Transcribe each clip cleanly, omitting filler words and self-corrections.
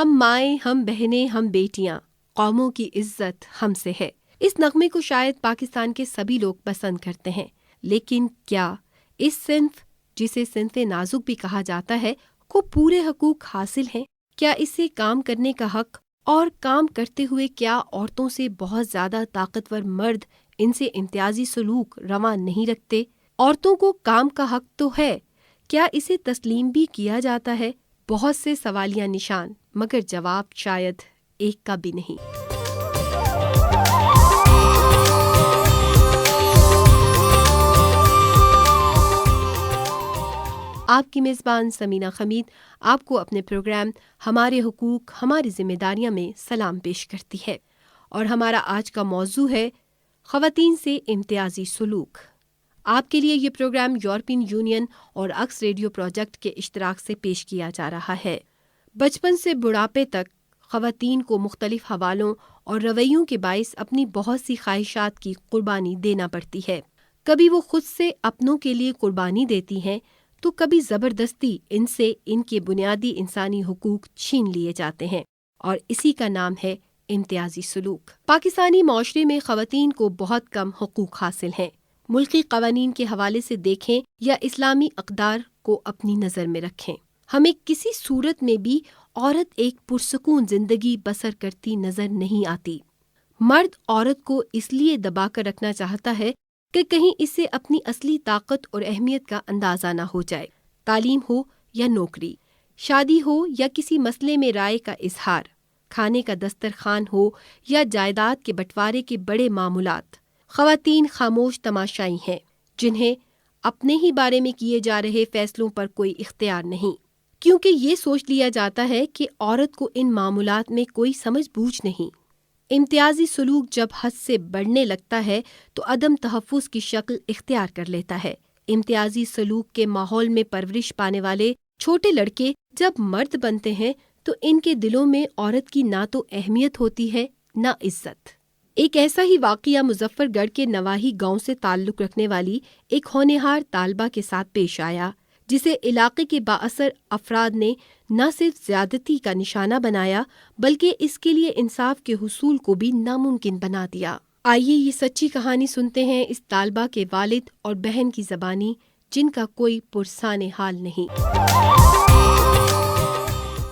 ہم مائیں، ہم بہنیں، ہم بیٹیاں، قوموں کی عزت ہم سے ہے۔ اس نغمے کو شاید پاکستان کے سبھی لوگ پسند کرتے ہیں، لیکن کیا اس صنف، جسے صنف نازک بھی کہا جاتا ہے، کو پورے حقوق حاصل ہیں؟ کیا اسے کام کرنے کا حق، اور کام کرتے ہوئے کیا عورتوں سے بہت زیادہ طاقتور مرد ان سے امتیازی سلوک رواں نہیں رکھتے؟ عورتوں کو کام کا حق تو ہے، کیا اسے تسلیم بھی کیا جاتا ہے؟ بہت سے سوالیہ نشان، مگر جواب شاید ایک کا بھی نہیں۔ آپ کی میزبان سمینہ خمید آپ کو اپنے پروگرام ہمارے حقوق ہماری ذمہ داریاں میں سلام پیش کرتی ہے، اور ہمارا آج کا موضوع ہے خواتین سے امتیازی سلوک۔ آپ کے لیے یہ پروگرام یورپین یونین اور اکس ریڈیو پروجیکٹ کے اشتراک سے پیش کیا جا رہا ہے۔ بچپن سے بڑھاپے تک خواتین کو مختلف حوالوں اور رویوں کے باعث اپنی بہت سی خواہشات کی قربانی دینا پڑتی ہے۔ کبھی وہ خود سے اپنوں کے لیے قربانی دیتی ہیں، تو کبھی زبردستی ان سے ان کے بنیادی انسانی حقوق چھین لیے جاتے ہیں، اور اسی کا نام ہے امتیازی سلوک۔ پاکستانی معاشرے میں خواتین کو بہت کم حقوق حاصل ہیں۔ ملکی قوانین کے حوالے سے دیکھیں یا اسلامی اقدار کو اپنی نظر میں رکھیں، ہمیں کسی صورت میں بھی عورت ایک پرسکون زندگی بسر کرتی نظر نہیں آتی۔ مرد عورت کو اس لیے دبا کر رکھنا چاہتا ہے کہ کہیں اسے اپنی اصلی طاقت اور اہمیت کا اندازہ نہ ہو جائے۔ تعلیم ہو یا نوکری، شادی ہو یا کسی مسئلے میں رائے کا اظہار، کھانے کا دسترخوان ہو یا جائیداد کے بٹوارے کے بڑے معاملات، خواتین خاموش تماشائی ہیں جنہیں اپنے ہی بارے میں کیے جا رہے فیصلوں پر کوئی اختیار نہیں، کیونکہ یہ سوچ لیا جاتا ہے کہ عورت کو ان معاملات میں کوئی سمجھ بوجھ نہیں۔ امتیازی سلوک جب حد سے بڑھنے لگتا ہے تو عدم تحفظ کی شکل اختیار کر لیتا ہے۔ امتیازی سلوک کے ماحول میں پرورش پانے والے چھوٹے لڑکے جب مرد بنتے ہیں تو ان کے دلوں میں عورت کی نہ تو اہمیت ہوتی ہے نہ عزت۔ ایک ایسا ہی واقعہ مظفر گڑھ کے نواحی گاؤں سے تعلق رکھنے والی ایک ہونہار طالبہ کے ساتھ پیش آیا، جسے علاقے کے بااثر افراد نے نہ صرف زیادتی کا نشانہ بنایا بلکہ اس کے لیے انصاف کے حصول کو بھی ناممکن بنا دیا۔ آئیے یہ سچی کہانی سنتے ہیں اس طالبہ کے والد اور بہن کی زبانی، جن کا کوئی پرسان حال نہیں۔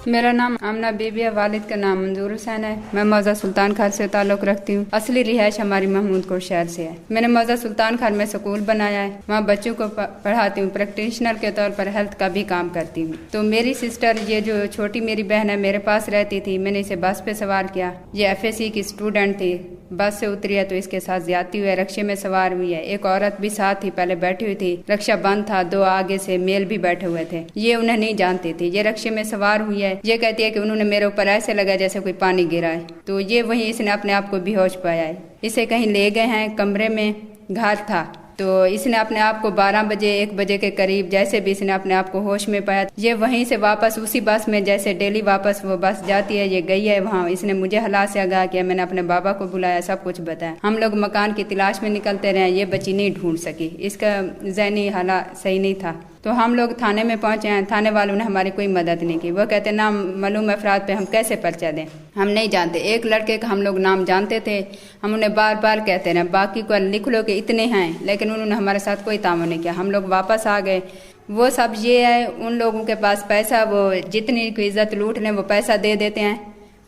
میرا نام آمنہ بی بی ہے، والد کا نام منظور حسین ہے۔ میں موضع سلطان خان سے تعلق رکھتی ہوں۔ اصلی رہائش ہماری محمود کوٹ شہر سے ہے۔ میں نے موضع سلطان خان میں سکول بنایا ہے، وہاں بچوں کو پڑھاتی ہوں، پریکٹیشنر کے طور پر ہیلتھ کا بھی کام کرتی ہوں۔ تو میری سسٹر، یہ جو چھوٹی میری بہن ہے، میرے پاس رہتی تھی، میں نے اسے بس پہ سوار کیا۔ یہ FSC کی اسٹوڈنٹ تھی، بس سے اتری ہے تو اس کے ساتھ زیادتی ہوئی ہے، رکشے میں سوار ہوئی ہے۔ ایک عورت بھی ساتھ تھی، پہلے بیٹھی ہوئی تھی، رکشہ بند تھا، 2 آگے سے میل بھی بیٹھے ہوئے تھے۔ یہ انہیں نہیں جانتی تھی، یہ رکشے میں سوار ہوئی ہے۔ یہ کہتی ہے کہ انہوں نے میرے اوپر ایسے لگا جیسے کوئی پانی گرا ہے، تو یہ وہیں اس نے اپنے آپ کو بے ہوش پایا ہے۔ اسے کہیں لے گئے ہیں، کمرے میں گھر تھا، تو اس نے اپنے آپ کو 12 بجے 1 بجے کے قریب جیسے بھی اس نے اپنے آپ کو ہوش میں پایا، یہ وہیں سے واپس اسی بس میں، جیسے ڈیلی واپس وہ بس جاتی ہے، یہ گئی ہے وہاں۔ اس نے مجھے حالات سے آگاہ کیا، میں نے اپنے بابا کو بلایا، سب کچھ بتایا۔ ہم لوگ مکان کی تلاش میں نکلتے رہے، یہ بچی نہیں ڈھونڈ سکی، اس کا ذہنی حالات صحیح نہیں تھا۔ تو ہم لوگ تھانے میں پہنچے ہیں، تھانے والوں نے ہماری کوئی مدد نہیں کی۔ وہ کہتے ہیں نام معلوم افراد پہ ہم کیسے پرچہ دیں، ہم نہیں جانتے۔ ایک لڑکے کا ہم لوگ نام جانتے تھے، ہم انہیں بار بار کہتے رہے باقی کو لکھ لو کہ اتنے ہیں، لیکن انہوں نے ہمارے ساتھ کوئی تعاون نہیں کیا۔ ہم لوگ واپس آ گئے۔ وہ سب یہ ہے، ان لوگوں کے پاس پیسہ، وہ جتنی کی عزت لوٹ لیں وہ پیسہ دے دیتے ہیں،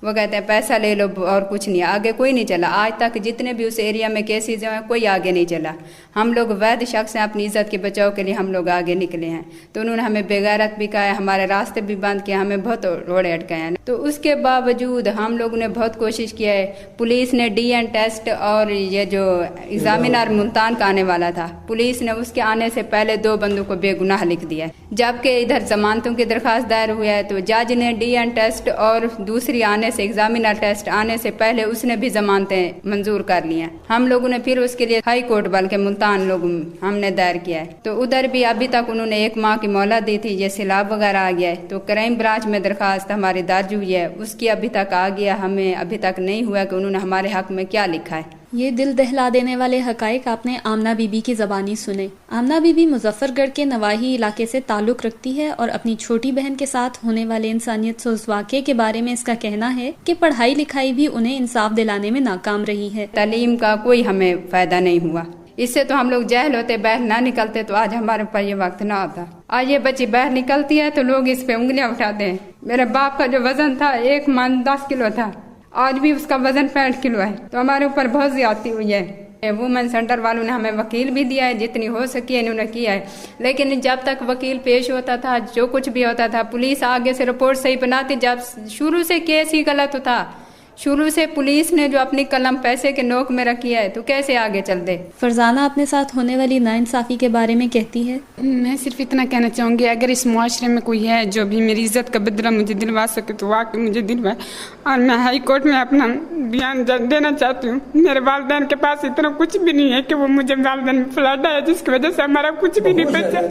وہ کہتے ہیں پیسہ لے لو اور کچھ نہیں، آگے کوئی نہیں چلا۔ آج تک جتنے بھی اس ایریا میں کیسز ہیں کوئی آگے نہیں چلا۔ ہم لوگ وید شخص ہیں، اپنی عزت کے بچاؤ کے لیے ہم لوگ آگے نکلے ہیں، تو انہوں نے ہمیں بے غیرت بھی کہا ہے، ہمارے راستے بھی بند کیا، ہمیں بہت روڑے اٹکائے ہیں۔ تو اس کے باوجود ہم لوگوں نے بہت کوشش کیا ہے۔ پولیس نے DNA ٹیسٹ اور یہ جو ایگزامینر ملتان کا آنے والا تھا، پولیس نے اس کے آنے سے پہلے 2 بندوں کو بے گناہ لکھ دیا ہے، جبکہ ادھر ضمانتوں کی درخواست دائر ہوئی ہے۔ تو جج نے DNA ٹیسٹ اور دوسری آنے سے ایگزامینر ٹیسٹ آنے سے پہلے اس نے بھی ضمانتیں منظور کر لی ہیں۔ ہم لوگوں نے پھر اس کے لیے ہائی کورٹ بلکہ ملتان لوگ ہم نے دائر کیا ہے، تو ادھر بھی ابھی تک انہوں نے 1 ماہ کی مہلت دی تھی، یہ سیلاب وغیرہ آ گیا ہے، تو کرائم برانچ میں درخواست ہماری درج ہوئی ہے، اس کی ابھی تک آ گیا، ہمیں ابھی تک نہیں ہوا کہ انہوں نے ہمارے حق میں کیا لکھا ہے۔ یہ دل دہلا دینے والے حقائق آپ نے آمنہ بی بی کی زبانی سنے۔ آمنہ بی بی مظفر گڑھ کے نواحی علاقے سے تعلق رکھتی ہے اور اپنی چھوٹی بہن کے ساتھ ہونے والے انسانیت سوز واقعے کے بارے میں اس کا کہنا ہے کہ پڑھائی لکھائی بھی انہیں انصاف دلانے میں ناکام رہی ہے۔ تعلیم کا کوئی ہمیں فائدہ نہیں ہوا، اس سے تو ہم لوگ جاہل ہوتے، باہر نہ نکلتے تو آج ہمارے پاس یہ وقت نہ آتا۔ آج یہ بچی باہر نکلتی ہے تو لوگ اس پہ انگلیاں اٹھاتے ہیں۔ میرے باپ کا جو وزن تھا 1 من 10 کلو تھا، آج بھی اس کا وزن 65 کلو ہے، تو ہمارے اوپر بہت زیادتی ہوئی ہے۔ وومن سینٹر والوں نے ہمیں وکیل بھی دیا ہے، جتنی ہو سکی انہوں نے کیا ہے، لیکن جب تک وکیل پیش ہوتا تھا، جو کچھ بھی ہوتا تھا، پولیس آگے سے رپورٹ صحیح بناتی، جب شروع سے کیس ہی غلط تھا، شروع سے پولیس نے جو اپنی قلم پیسے کے نوک میں رکھی ہے، تو کیسے آگے چل دے۔ فرزانہ اپنے ساتھ ہونے والی ناانصافی کے بارے میں کہتی ہے، میں صرف اتنا کہنا چاہوں گی، اگر اس معاشرے میں کوئی ہے جو بھی میری عزت کا بدلہ مجھے دلوا سکے تو واقعی مجھے دلوائے، اور میں ہائی کورٹ میں اپنا بیان دینا چاہتی ہوں۔ میرے والدین کے پاس اتنا کچھ بھی نہیں ہے کہ وہ مجھے والدین میں فلڈ ہے، جس کی وجہ سے ہمارا کچھ بھی نہیں بچا۔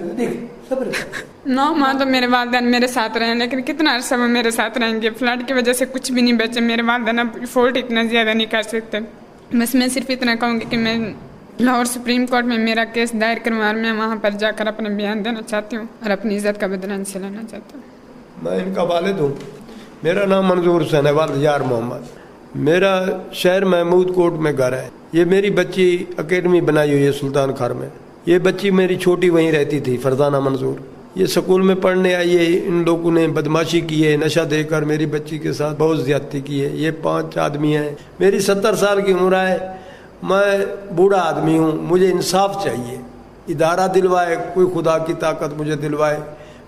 9 ماہ تو میرے والدین میرے ساتھ رہے ہیں، لیکن کتنا عرصہ وہ میرے ساتھ رہیں گے؟ فلڈ کی وجہ سے کچھ بھی نہیں بچے، میرے والدین اب افورٹ اتنا زیادہ نہیں کر سکتے۔ بس میں صرف اتنا کہوں گی کہ میں لاہور سپریم کورٹ میں میرا کیس دائر کروں، اور میں وہاں پر جا کر اپنا بیان دینا چاہتی ہوں اور اپنی عزت کا بدلہ ان سے لینا چاہتی ہوں۔ میں ان کا والد ہوں، میرا نام منظور حسین ہے، والد یار محمد، میرا شہر محمود کوٹ میں گھر ہے۔ یہ میری بچی اکیڈمی بنائی ہوئی ہے سلطان خار میں، یہ بچی میری چھوٹی وہیں رہتی تھی، فرزانہ منظور۔ یہ سکول میں پڑھنے آئی ہے، ان لوگوں نے بدماشی کی ہے، نشہ دے کر میری بچی کے ساتھ بہت زیادتی کی ہے۔ یہ 5 آدمی ہیں، میری 70 سال کی عمر ہے، میں بوڑھا آدمی ہوں، مجھے انصاف چاہیے، ادارہ دلوائے، کوئی خدا کی طاقت مجھے دلوائے،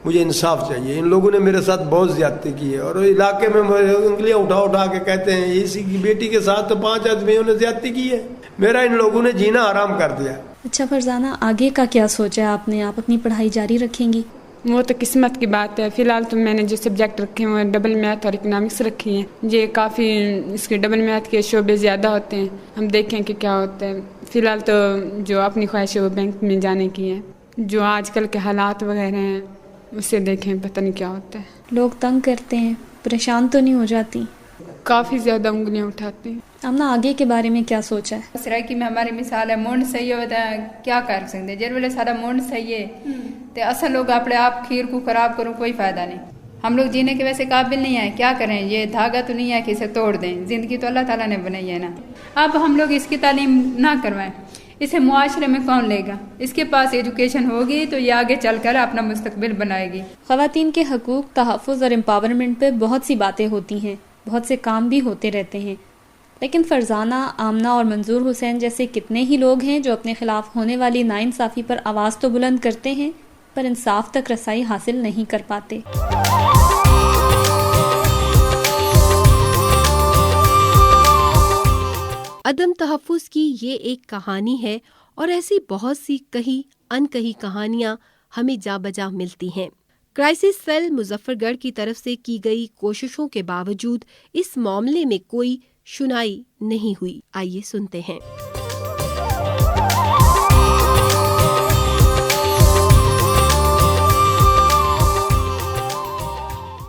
مجھے انصاف چاہیے۔ ان لوگوں نے میرے ساتھ بہت زیادتی کی ہے، اور علاقے میں انگلیاں اٹھا کے کہتے ہیں اسی کی بیٹی کے ساتھ تو 5 آدمیوں نے زیادتی کی ہے، میرا ان لوگوں نے جینا حرام کر دیا۔ اچھا فرزانہ، آگے کا کیا سوچا ہے آپ نے؟ آپ اپنی پڑھائی جاری رکھیں گی؟ وہ تو قسمت کی بات ہے، فی الحال تو میں نے جو سبجیکٹ رکھے ہیں وہ ڈبل میتھ اور اکنامکس رکھی ہیں۔ یہ کافی اس کے ڈبل میتھ کے شعبے زیادہ ہوتے ہیں، ہم دیکھیں کہ کیا ہوتا ہے۔ فی الحال تو جو اپنی خواہش ہے وہ بینک میں جانے کی ہے، جو آج کل کے حالات وغیرہ ہیں اسے دیکھیں، پتہ نہیں کیا ہوتا ہے۔ لوگ تنگ کرتے ہیں، پریشان تو نہیں ہو جاتی؟ کافی زیادہ انگلیاں اٹھاتے ہیں۔ آمنہ، آگے کے بارے میں کیا سوچا ہے؟ سرائکی میں ہماری مثال ہے، مونڈ صحیح ہوتا ہے کیا کر سکتے، جر والے سارا مونڈ صحیح ہے تو اصل لوگ اپنے آپ کھیر کو خراب کروں، کوئی فائدہ نہیں۔ ہم لوگ جینے کے ویسے قابل نہیں ہیں، کیا کریں؟ یہ دھاگا تو نہیں ہے کہ اسے توڑ دیں، زندگی تو اللہ تعالیٰ نے بنائی ہے نا۔ اب ہم لوگ اس کی تعلیم نہ کروائیں، اسے معاشرے میں کون لے گا؟ اس کے پاس ایجوکیشن ہوگی تو یہ آگے چل کر اپنا مستقبل بنائے گی۔ خواتین کے حقوق، تحفظ اور امپاورمنٹ پہ بہت سی باتیں ہوتی ہیں، بہت سے کام بھی ہوتے رہتے ہیں، لیکن فرزانہ، آمنہ اور منظور حسین جیسے کتنے ہی لوگ ہیں جو اپنے خلاف ہونے والی ناانصافی پر آواز تو بلند کرتے ہیں، پر انصاف تک رسائی حاصل نہیں کر پاتے۔ عدم تحفظ کی یہ ایک کہانی ہے، اور ایسی بہت سی کہی انکہی کہانیاں ہمیں جا بجا ملتی ہیں۔ کرائسس سیل مظفر گڑھ کی طرف سے کی گئی کوششوں کے باوجود اس معاملے میں کوئی سنائی نہیں ہوئی۔ آئیے سنتے ہیں۔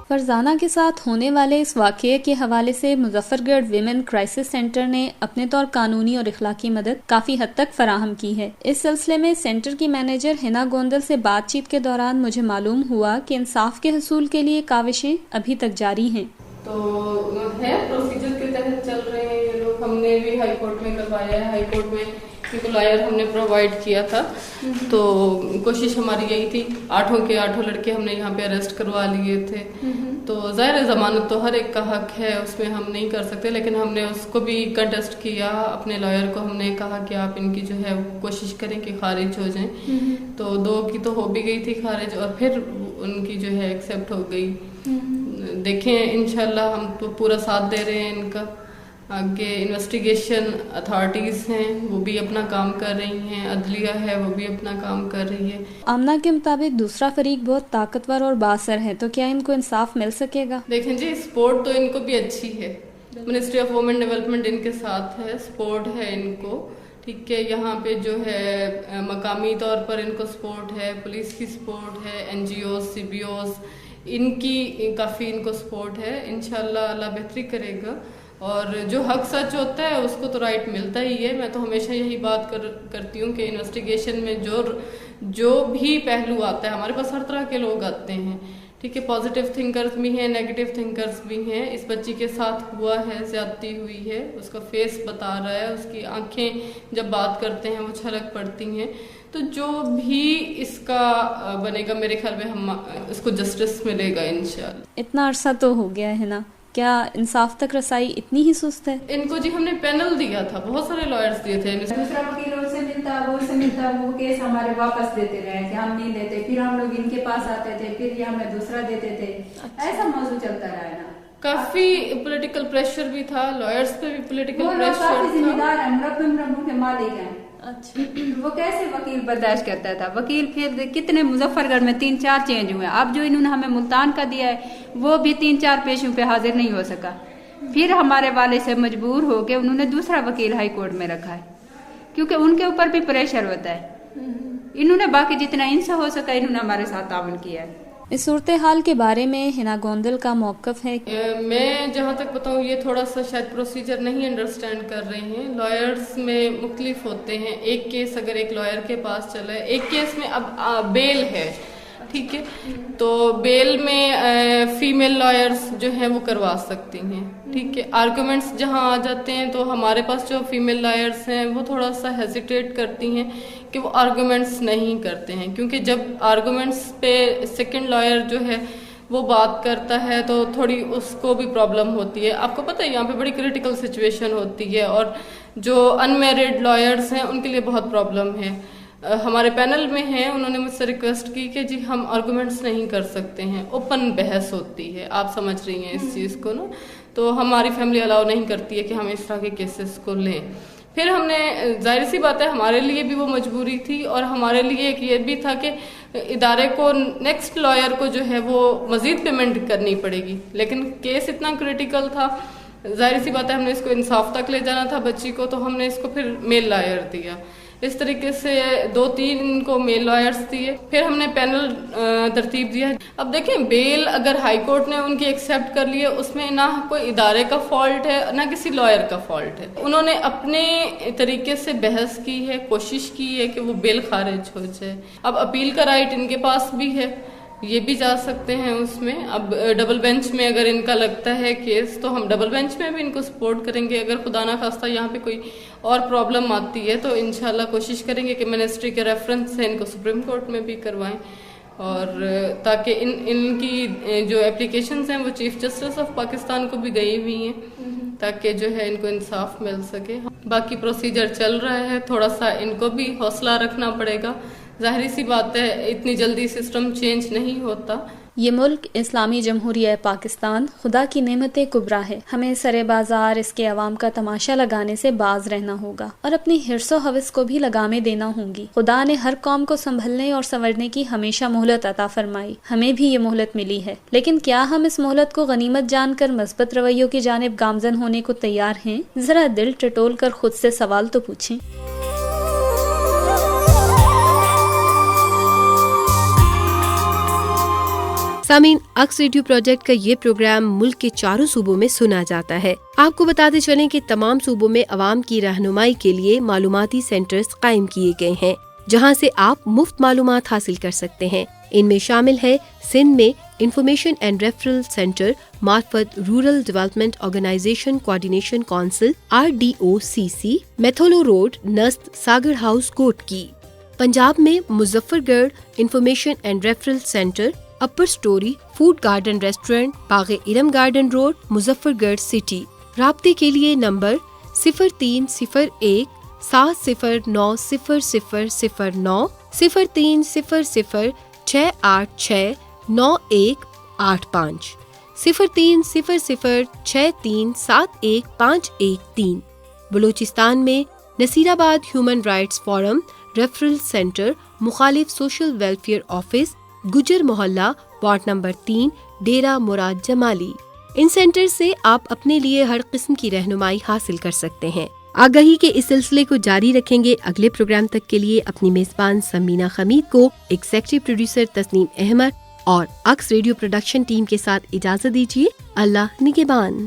فرزانہ کے ساتھ ہونے والے اس واقعے کے حوالے سے مظفر گڑھ ویمن کرائسس سینٹر نے اپنے طور قانونی اور اخلاقی مدد کافی حد تک فراہم کی ہے۔ اس سلسلے میں سینٹر کی مینیجر ہنا گوندل سے بات چیت کے دوران مجھے معلوم ہوا کہ انصاف کے حصول کے لیے کاوشیں ابھی تک جاری ہیں۔ تو ہے پروسیجر کے تحت چل رہے ہیں یہ لوگ، ہم نے بھی ہائی کورٹ میں کروایا ہے، ہائی کورٹ میں کیونکہ لائر ہم نے پرووائڈ کیا تھا، تو کوشش ہماری یہی تھی، 8 کے 8 لڑکے ہم نے یہاں پہ اریسٹ کروا لیے تھے، تو ظاہر ضمانت تو ہر ایک کا حق ہے، اس میں ہم نہیں کر سکتے، لیکن ہم نے اس کو بھی کنٹیسٹ کیا، اپنے لائر کو ہم نے کہا کہ آپ ان کی جو ہے کوشش کریں کہ خارج ہو جائیں، تو 2 کی تو ہو بھی گئی تھی خارج، اور پھر ان کی جو ہے ایکسیپٹ ہو گئی۔ دیکھیں انشاءاللہ ہم تو پورا ساتھ دے رہے ہیں ان کا، آگے انویسٹیگیشن اتھارٹیز ہیں وہ بھی اپنا کام کر رہی ہیں، عدلیہ ہے وہ بھی اپنا کام کر رہی ہے۔ آمنہ کے مطابق دوسرا فریق بہت طاقتور اور بااثر ہے، تو کیا ان کو انصاف مل سکے گا؟ دیکھیں جی، سپورٹ تو ان کو بھی اچھی ہے، منسٹری آف وومن ڈیولپمنٹ ان کے ساتھ ہے، سپورٹ ہے ان کو، ٹھیک ہے، یہاں پہ جو ہے مقامی طور پر ان کو سپورٹ ہے، پولیس کی سپورٹ ہے، NGOs سی بی اوز ان کی کافی ان کو سپورٹ ہے، انشاءاللہ اللہ بہتری کرے گا، اور جو حق سچ ہوتا ہے اس کو تو رائٹ ملتا ہی ہے. میں تو ہمیشہ یہی بات کرتی ہوں کہ انویسٹیگیشن میں جو بھی پہلو آتا ہے, ہمارے پاس ہر طرح کے لوگ آتے ہیں, ٹھیک ہے, پازیٹیو تھنکرز بھی ہیں, نیگیٹو تھنکرز بھی ہیں. اس بچی کے ساتھ ہوا ہے, زیادتی ہوئی ہے, اس کا فیس بتا رہا ہے, اس کی آنکھیں جب بات کرتے ہیں وہ چھلک پڑتی ہیں. تو جو بھی اس کا بنے گا میرے خیال میں ہم اس کو جسٹس ملے گا انشاءاللہ. اتنا عرصہ تو ہو گیا ہے نا, کیا انصاف تک رسائی اتنی ہی سست ہے؟ ان کو جی ہم نے پینل دیا تھا, بہت سارے لائرز دیے تھے. دوسرا وکیل ان سے ملتا وہ کیس ہمارے واپس دیتے رہے کہ ہم نہیں لیتے, پھر ہم لوگ ان کے پاس آتے تھے, پھر یہ ہمیں دوسرا دیتے تھے. ایسا موضوع چلتا رہا ہے نا. کافی پولیٹیکل پریشر بھی تھا, لائرز پہ بھی پولیٹیکل پریشر کافی ذمہ تھا. دار ہیں, مربع کے مالک ہیں. وہ کیسے وکیل برداشت کرتا تھا؟ وکیل پھر کتنے مظفر گڑھ میں 3-4 چینج ہوئے. اب جو انہوں نے ہمیں ملتان کا دیا ہے وہ بھی 3-4 پیشوں پہ حاضر نہیں ہو سکا. پھر ہمارے والے سے مجبور ہو کے انہوں نے دوسرا وکیل ہائی کورٹ میں رکھا ہے, کیونکہ ان کے اوپر بھی پریشر ہوتا ہے. انہوں نے باقی جتنا ان سے ہو سکا انہوں نے ہمارے ساتھ تعاون کیا ہے. اس صورتحال کے بارے میں ہنا گوندل کا موقف ہے. میں جہاں تک بتاؤں یہ تھوڑا سا شاید پروسیجر نہیں انڈرسٹینڈ کر رہے ہیں. لائرز میں مختلف ہوتے ہیں. ایک کیس اگر ایک لائر کے پاس چلا ہے, ایک کیس میں اب بیل ہے, ٹھیک ہے, تو بیل میں فیمیل لائرز جو ہیں وہ کروا سکتی ہیں, ٹھیک ہے. آرگومنٹس جہاں آ جاتے ہیں تو ہمارے پاس جو فیمیل لائرز ہیں وہ تھوڑا سا ہیزیٹیٹ کرتی ہیں کہ وہ آرگومنٹس نہیں کرتے ہیں, کیونکہ جب آرگومنٹس پہ سیکنڈ لائر جو ہے وہ بات کرتا ہے تو تھوڑی اس کو بھی پرابلم ہوتی ہے. آپ کو پتہ ہے یہاں پہ بڑی کریٹیکل سچویشن ہوتی ہے, اور جو ان میرڈ لائرز ہیں ان کے لیے بہت پرابلم ہے. ہمارے پینل میں ہیں, انہوں نے مجھ سے ریکویسٹ کی کہ جی ہم آرگومنٹس نہیں کر سکتے ہیں, اوپن بحث ہوتی ہے, آپ سمجھ رہی ہیں اس چیز کو نا, تو ہماری فیملی الاؤ نہیں کرتی ہے کہ ہم اس طرح کے کیسز کو لیں. پھر ہم نے, ظاہر سی بات ہے ہمارے لیے بھی وہ مجبوری تھی, اور ہمارے لیے ایک یہ بھی تھا کہ ادارے کو نیکسٹ لائر کو جو ہے وہ مزید پیمنٹ کرنی پڑے گی, لیکن کیس اتنا کریٹیکل تھا, ظاہر سی بات ہے ہم نے اس کو انصاف تک لے جانا تھا بچی کو, تو ہم نے اس کو پھر میل لائر دیا. اس طریقے سے 2-3 کو میل لائرز دیے. پھر ہم نے پینل ترتیب دیا. اب دیکھیں بیل اگر ہائی کورٹ نے ان کی ایکسیپٹ کر لی ہے, اس میں نہ کوئی ادارے کا فالٹ ہے نہ کسی لائر کا فالٹ ہے. انہوں نے اپنے طریقے سے بحث کی ہے, کوشش کی ہے کہ وہ بیل خارج ہو جائے. اب اپیل کا رائٹ ان کے پاس بھی ہے, یہ بھی جا سکتے ہیں اس میں. اب ڈبل بینچ میں اگر ان کا لگتا ہے کیس تو ہم ڈبل بینچ میں بھی ان کو سپورٹ کریں گے. اگر خدا نہ خواستہ یہاں پہ کوئی اور پرابلم آتی ہے تو انشاءاللہ کوشش کریں گے کہ منسٹری کے ریفرنس سے ان کو سپریم کورٹ میں بھی کروائیں, اور تاکہ ان کی جو اپلیکیشنز ہیں وہ چیف جسٹس آف پاکستان کو بھی گئی ہوئی ہیں, تاکہ جو ہے ان کو انصاف مل سکے. باقی پروسیجر چل رہا ہے, تھوڑا سا ان کو بھی حوصلہ رکھنا پڑے گا. ظاہری سی بات ہے اتنی جلدی سسٹم چینج نہیں ہوتا. یہ ملک اسلامی جمہوریہ پاکستان خدا کی نعمت کبریٰ ہے. ہمیں سرے بازار اس کے عوام کا تماشا لگانے سے باز رہنا ہوگا اور اپنی حرص و حوث کو بھی لگامیں دینا ہوں گی. خدا نے ہر قوم کو سنبھلنے اور سنورنے کی ہمیشہ مہلت عطا فرمائی. ہمیں بھی یہ مہلت ملی ہے, لیکن کیا ہم اس مہلت کو غنیمت جان کر مثبت رویوں کی جانب گامزن ہونے کو تیار ہیں؟ ذرا دل ٹٹول کر خود سے سوال تو پوچھیں. سامعین، اکس ریڈیو پروجیکٹ کا یہ پروگرام ملک کے 4 صوبوں میں سنا جاتا ہے. آپ کو بتاتے چلیں کہ تمام صوبوں میں عوام کی رہنمائی کے لیے معلوماتی سینٹرز قائم کیے گئے ہیں جہاں سے آپ مفت معلومات حاصل کر سکتے ہیں. ان میں شامل ہے سندھ میں انفارمیشن اینڈ ریفرل سینٹر مارفت rural development organisation coordination council RDOCC، میتھولو روڈ نست ساگر ہاؤس کوٹ کی. پنجاب میں Muzaffargarh information and referral centre upper story food garden restaurant Bagh Iram garden road Muzaffar گڑھ سٹی. رابطے کے لیے نمبر 0301 7090009 0300 686 9185 0300 6371 بلوچستان میں نصیر آباد human rights forum referral centre مخالف سوشل ویلفیئر آفس گجر محلہ وارڈ نمبر 3 ڈیرہ مراد جمالی. ان سینٹر سے آپ اپنے لیے ہر قسم کی رہنمائی حاصل کر سکتے ہیں. آگہی کے اس سلسلے کو جاری رکھیں گے. اگلے پروگرام تک کے لیے اپنی میزبان سمینہ خمید کو ایگزیکٹو پروڈیوسر تسنیم احمد اور اکس ریڈیو پروڈکشن ٹیم کے ساتھ اجازت دیجیے. اللہ نگہبان.